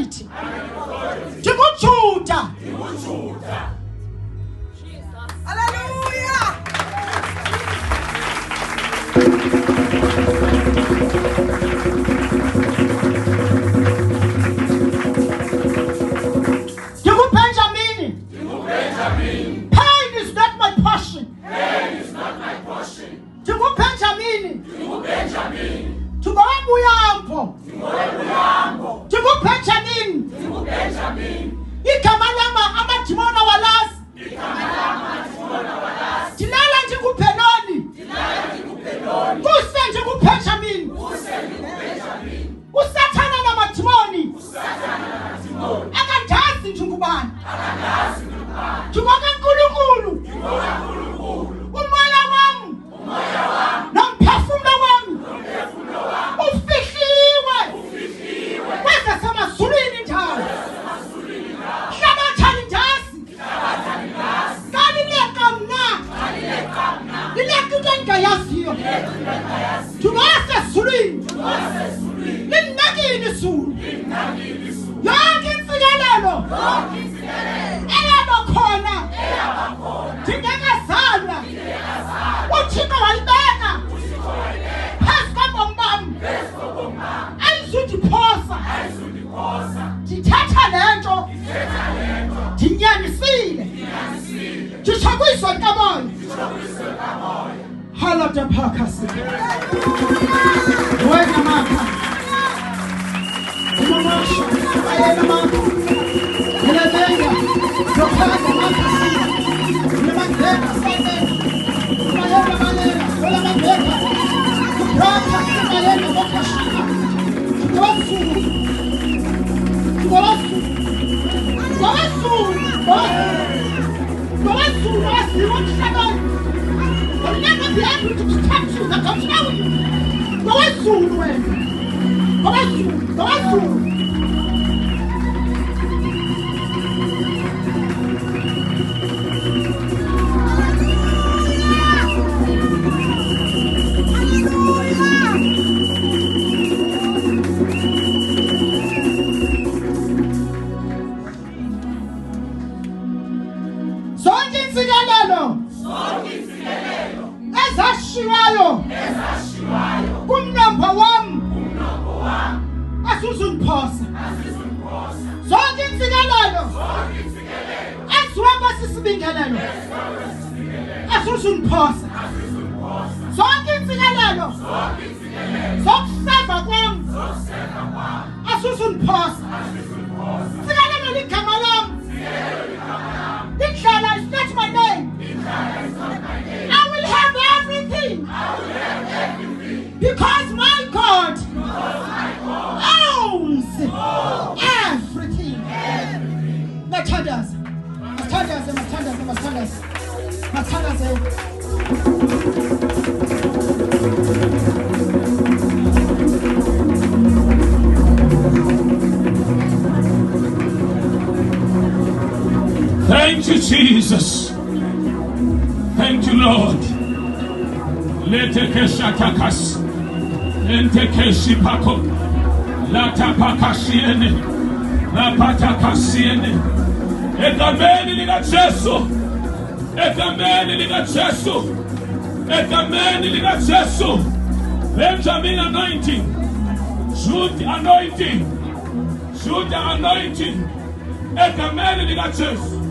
authority. Judah. Hallelujah. Benjamin. Pain is not my portion. Benjamin. Tungobuyampo. Benjamin. Igama lama amadimona walasi. Dilala njengupheloni. Kuse njenguBenjamin. Usathana namadimoni. Akandazi njengubani. JukaNkulunkulu. Umoya wami. Nomphefumulo wami. Ufihliwe. Kweza semazulwini njalo. Hlabathani njasi. Kalileka mna. Lileka into engayaziyo. Jungasezulwini. Linnakile izulu. Yonke imfikelelo. Eyabakhona. Ndingekazalwa. uThixo walibeka. Phezu kobomi bami. Ayizundiphosa. Ndithatha lento. Ndinyanisile. Nditsho kwizwi likamoya. Halada phakasi. Wena mama. Umamasha. Ayena mama. Uyazenga. Yokhanda makasi. Uyamangenga sane. Umayela malena. Ola mabeka. Ubraka umayela bokashika. Ngosu. Will never be able to touch you. I can tell you. Go on soon, man. Go on soon. Go on soon. Kumnamba wami asuzungiphosa zonke imfikelelo asiwapha sisibingelelo asuzungiphosa zonke imfikelelo zokuseva kwami asuzungiphosa imfikelelo ligama lami lihlala is not my name. I will have everything. Because my God owns everything. Mathandaze. Thank you, Jesus. Thank you, Lord. Letekeshatakas. Entekeshipako. Latapakasiene. Lapatakasiene. Egameni lina Jesu. Egameni lina Jesu. Egameni lina Jesu. Benjamin anointing. Judah anointing. Judah anointing. Egameni lina Jesu.